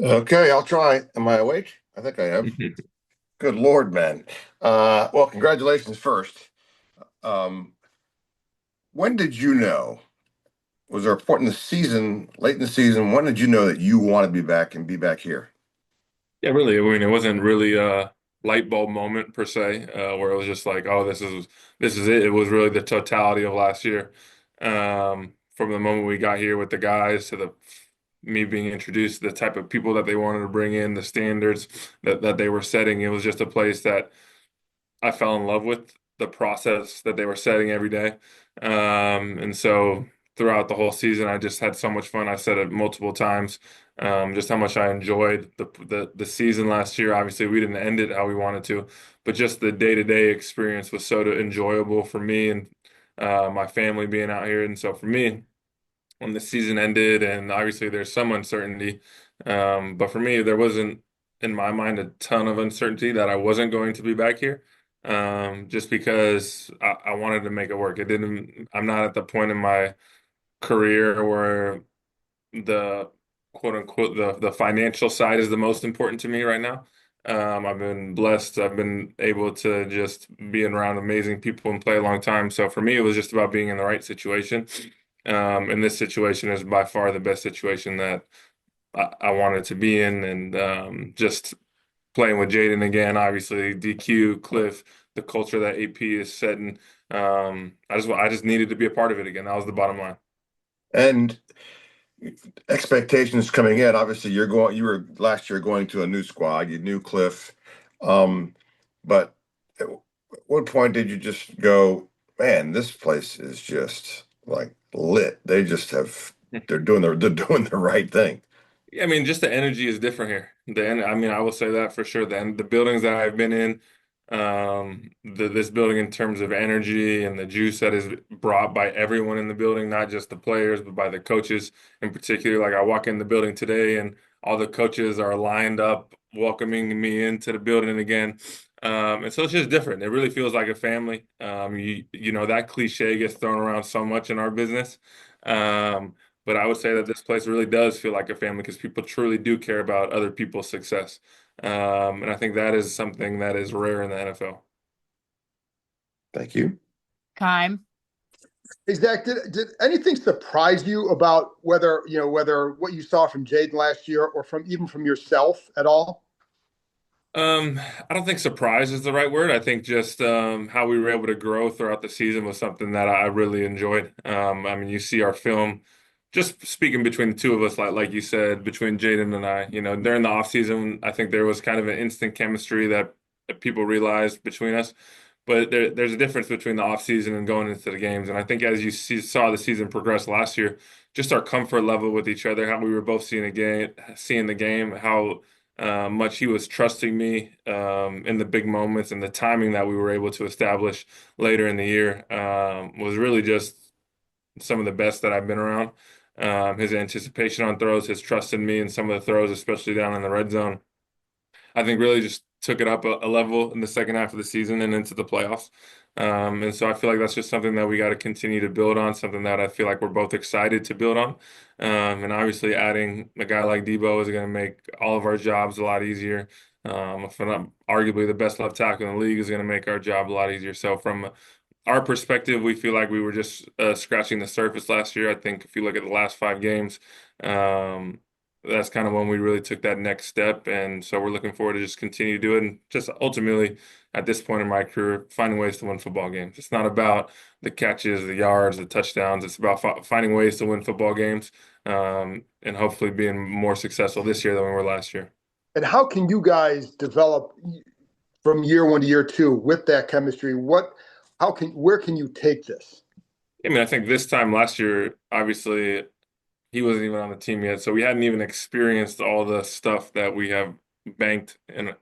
Okay, I'll try. Am I awake? I think I am. Good Lord, man. Well, congratulations first. Um, when did you know? Was there a point in the season, late in the season, when did you know that you want to be back and be back here? Yeah, really. I mean, it wasn't really a light bulb moment per se, where it was just like, oh, this is it. It was really the totality of last year. From the moment we got here with the guys to the me being introduced to the type of people that they wanted to bring in, the standards that they were setting. It was just a place that I fell in love with the process that they were setting every day. And so throughout the whole season, I just had so much fun. I said it multiple times, just how much I enjoyed the season last year. Obviously, we didn't end it how we wanted to, but just the day-to-day experience was so enjoyable for me and my family being out here. And so for me, when the season ended, and obviously there's some uncertainty. But for me, there wasn't, in my mind, a ton of uncertainty that I wasn't going to be back here. Just because I wanted to make it work. I'm not at the point in my career where the quote unquote the financial side is the most important to me right now. I've been blessed. I've been able to just be around amazing people and play a long time. So for me, it was just about being in the right situation. And this situation is by far the best situation that I wanted to be in. And just playing with Jaden again, obviously DQ, Cliff, the culture that AP is setting. I just needed to be a part of it again. That was the bottom line. And expectations coming in. Obviously, you were last year going to a new squad. You knew Cliff. Um, but at what point did you just go, man, this place is just like lit. They're doing the right thing. Yeah, I mean, just the energy is different here. I mean, I will say that for sure. The buildings that I've been in, this building in terms of energy and the juice that is brought by everyone in the building, not just the players, but by the coaches in particular. Like I walk in the building today, and all the coaches are lined up, welcoming me into the building again. And so it's just different. It really feels like a family. You know that cliche gets thrown around so much in our business. Um, but I would say that this place really does feel like a family because people truly do care about other people's success. And I think that is something that is rare in the NFL. Thank you. Time. Hey Zach, did anything surprise you about whether what you saw from Jaden last year or from even from yourself at all? Um, I don't think surprise is the right word. I think just how we were able to grow throughout the season was something that I really enjoyed. I mean, you see our film, just speaking between the two of us, like you said, between Jaden and I, during the off season, I think there was kind of an instant chemistry that people realized between us. But there's a difference between the off season and going into the games. And I think as saw the season progress last year, just our comfort level with each other, how we were both seeing the game, how much he was trusting me in the big moments, and the timing that we were able to establish later in the year was really just some of the best that I've been around. His anticipation on throws, his trust in me, and some of the throws, especially down in the red zone, I think really just took it up a level in the second half of the season and into the playoffs. And so I feel like that's just something that we got to continue to build on, something that I feel like we're both excited to build on. And obviously, adding a guy like Debo is going to make all of our jobs a lot easier. If not arguably the best left tackle in the league is going to make our job a lot easier. So from our perspective, we feel like we were just scratching the surface last year. I think if you look at the last 5 games, um, that's kind of when we really took that next step. And so we're looking forward to just continue to do it. And just ultimately, at this point in my career, finding ways to win football games. It's not about the catches, the yards, the touchdowns. It's about finding ways to win football games and hopefully being more successful this year than we were last year. And how can you guys develop from year one to year two with that chemistry? Where can you take this? I mean, I think this time last year, obviously, he wasn't even on the team yet, so we hadn't even experienced all the stuff that we have banked in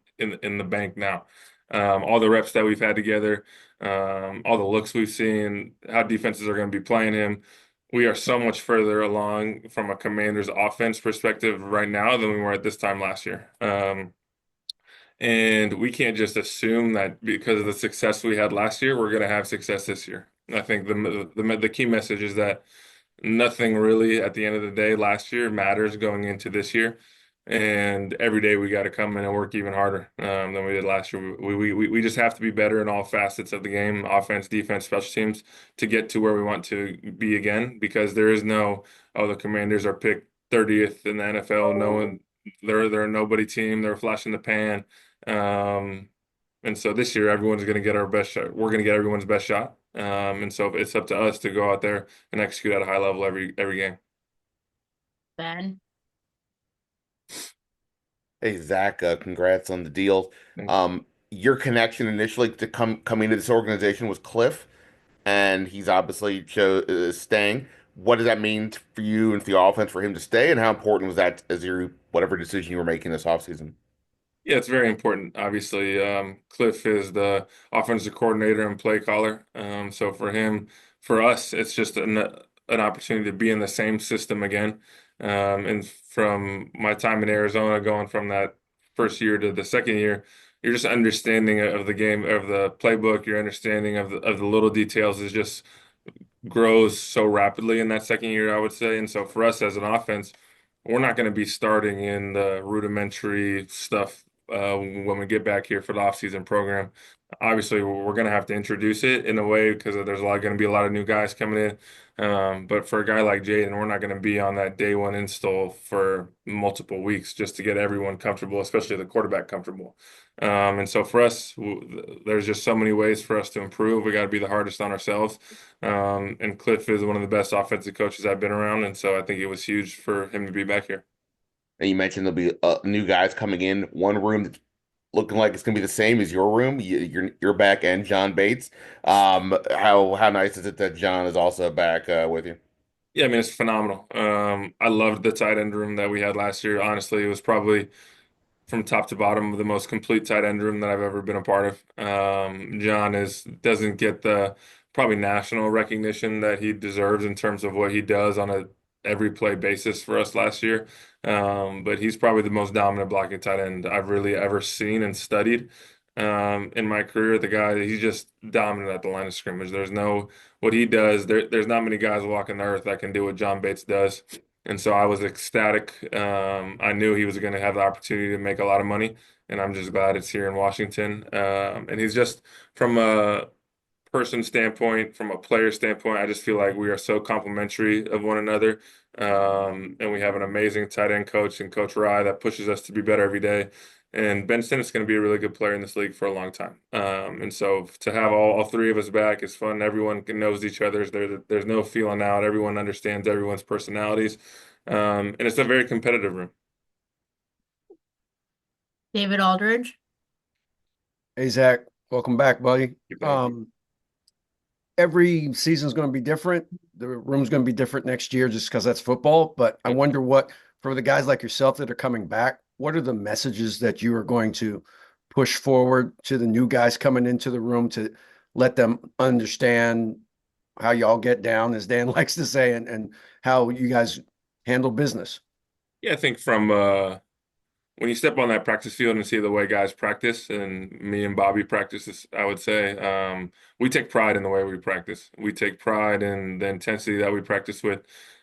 the bank now. All the reps that we've had together, all the looks we've seen, how defenses are going to be playing him. We are so much further along from a Commander's offense perspective right now than we were at this time last year. And we can't just assume that because of the success we had last year, we're going to have success this year. I think the key message is that nothing really at the end of the day last year matters going into this year. and every day we got to come in and work even harder than we did last year. We just have to be better in all facets of the game, offense, defense, special teams, to get to where we want to be again. Because there is no, oh, the Commanders are picked 30th in the NFL. No one, they're a nobody team. They're a flash in the pan. Um, and so this year, everyone's going to get our best shot. We're going to get everyone's best shot. And so it's up to us to go out there and execute at a high level every game. Ben. Hey Zach, congrats on the deal. Thank you. Your connection initially to coming to this organization was Cliff, and he's obviously staying. What does that mean for you and for the offense for him to stay, and how important was that as your whatever decision you were making this offseason? Yeah, it's very important. Obviously, Cliff is the offensive coordinator and play caller. So for him, for us, it's just an opportunity to be in the same system again. And from my time in Arizona, going from that first year to the second year, you're just understanding of the game, of the playbook. Your understanding of the little details is just grows so rapidly in that second year, I would say. And so for us as an offense, we're not going to be starting in the rudimentary stuff when we get back here for the offseason program. Obviously, we're going to have to introduce it in a way because there's going to be a lot of new guys coming in. But for a guy like Jaden, we're not going to be on that day one install for multiple weeks just to get everyone comfortable, especially the quarterback comfortable. And so for us, there's just so many ways for us to improve. We got to be the hardest on ourselves. And Cliff is one of the best offensive coaches I've been around, and so I think it was huge for him to be back here. And you mentioned there'll be new guys coming in. One room that's looking like it's going to be the same as your room. You're back, and John Bates. How nice is it that John is also back with you? Yeah, I mean, it's phenomenal. I loved the tight end room that we had last year. Honestly, it was probably from top to bottom the most complete tight end room that I've ever been a part of. John is doesn't get the probably national recognition that he deserves in terms of what he does on a every play basis for us last year. But he's probably the most dominant blocking tight end I've really ever seen and studied. In my career, the guy, he's just dominant at the line of scrimmage. There's no what he does. There's not many guys walking the earth that can do what John Bates does. And so I was ecstatic. I knew he was going to have the opportunity to make a lot of money, and I'm just glad it's here in Washington. And he's just from a person standpoint, from a player standpoint, I just feel like we are so complementary of one another. And we have an amazing tight end coach and Coach Rye that pushes us to be better every day. And Ben Stennett's going to be a really good player in this league for a long time. And so to have all three of us back is fun. Everyone knows each other. There's no feeling out. Everyone understands everyone's personalities. And it's a very competitive room. David Aldridge. Hey, Zach, welcome back, buddy. Thank you. Every season's going to be different. The room's going to be different next year just because that's football. But I wonder for the guys like yourself that are coming back, what are the messages that you are going to push forward to the new guys coming into the room to let them understand how y'all get down, as Dan likes to say, and how you guys handle business? Yeah, I think from when you step on that practice field and see the way guys practice, and me and Bobby practice, I would say we take pride in the way we practice. We take pride in the intensity that we practice with.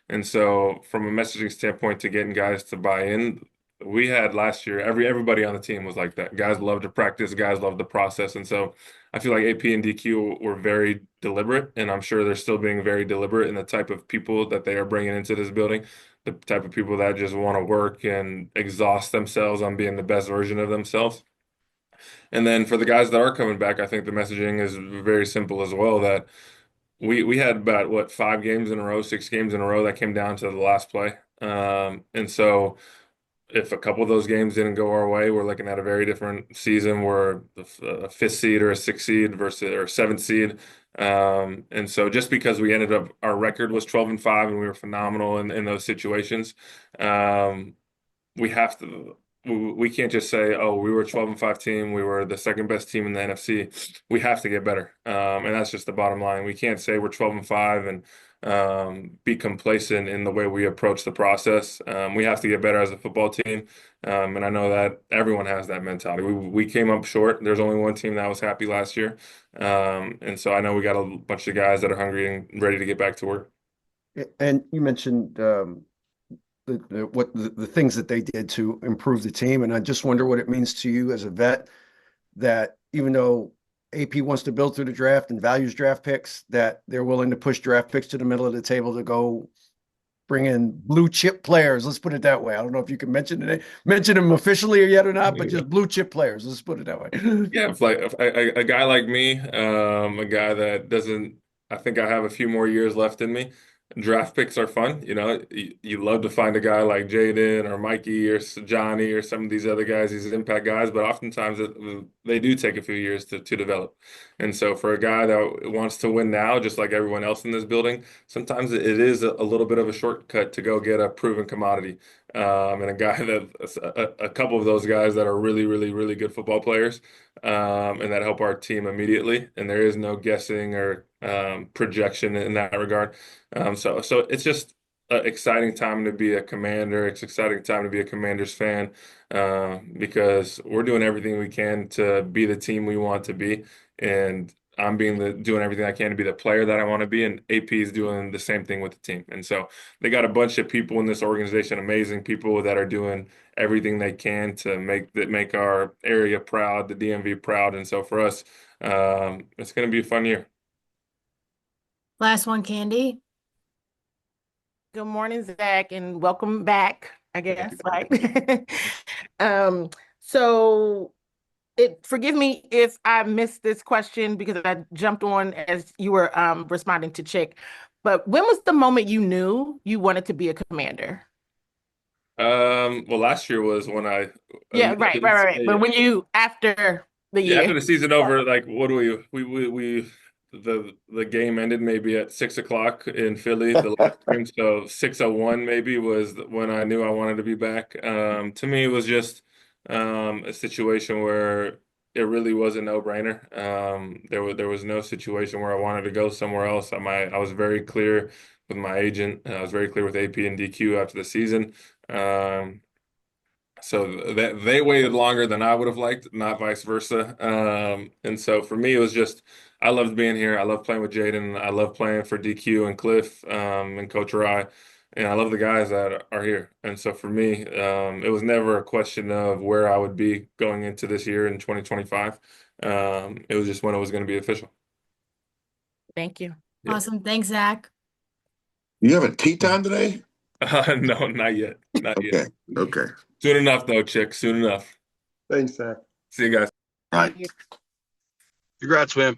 And so from a messaging standpoint to getting guys to buy in, we had last year, everybody on the team was like that. Guys love to practice, guys love the process. And so I feel like AP and DQ were very deliberate, and I'm sure they're still being very deliberate in the type of people that they are bringing into this building, the type of people that just want to work and exhaust themselves on being the best version of themselves. And then for the guys that are coming back, I think the messaging is very simple as well, that we had about what 5 games in a row, 6 games in a row that came down to the last play. And so if a couple of those games didn't go our way, we're looking at a very different season. We're a fifth seed or a sixth seed versus or seventh seed. And so just because we ended up, our record was 12-5 and we were phenomenal in those situations. We have to, we can't just say, oh, we were a 12-5 team. We were the second best team in the NFC. We have to get better. And that's just the bottom line. We can't say we're 12-5 and be complacent in the way we approach the process. We have to get better as a football team. And I know that everyone has that mentality. We came up short. There's only one team that was happy last year. And so I know we got a bunch of guys that are hungry and ready to get back to work. And you mentioned the things that they did to improve the team. And I just wonder what it means to you as a vet that even though AP wants to build through the draft and values draft picks, that they're willing to push draft picks to the middle of the table to go bring in blue chip players. Let's put it that way. I don't know if you can mention them officially or yet or not, but just blue chip players. Let's put it that way. Yeah, if like a guy like me, a guy that doesn't, I think I have a few more years left in me. Draft picks are fun, you love to find a guy like Jaden or Mikey or Johnny or some of these other guys, these impact guys, but oftentimes they do take a few years to develop. And so for a guy that wants to win now, just like everyone else in this building, sometimes it is a little bit of a shortcut to go get a proven commodity. And a guy that a couple of those guys that are really, really, really good football players, and that help our team immediately. And there is no guessing or projection in that regard. So it's just an exciting time to be a Commander. It's exciting time to be a Commanders fan, because we're doing everything we can to be the team we want to be, and I'm doing everything I can to be the player that I want to be, and AP is doing the same thing with the team. And so they got a bunch of people in this organization, amazing people that are doing everything they can to make our area proud, the DMV proud. And so for us, it's going to be a fun year. Last one, Candy. Good morning, Zach, and welcome back, I guess, right? So forgive me if I missed this question because I jumped on as you were responding to Chick. But when was the moment you knew you wanted to be a Commander? Well, last year was when Yeah, right. But when after the year. after the season over, like what do we the game ended maybe at 6 o'clock in Philly, the last game. So 6:01 maybe was when I knew I wanted to be back. To me, it was just a situation where it really was a no-brainer. There was no situation where I wanted to go somewhere else. I was very clear with my agent. I was very clear with AP and DQ after the season. So that they waited longer than I would have liked, not vice versa. And so for me, it was just I loved being here. I love playing with Jaden. I love playing for DQ and Cliff, and Coach Rai, and I love the guys that are here. And so for me, it was never a question of where I would be going into this year in 2025. It was just when it was going to be official. Thank you. Yeah. Awesome. Thanks, Zach. You have a tea time today? No, not yet. Not yet. Okay. Soon enough, though, Chick. Soon enough. Thanks, Zach. See you guys. Right. Congrats, man.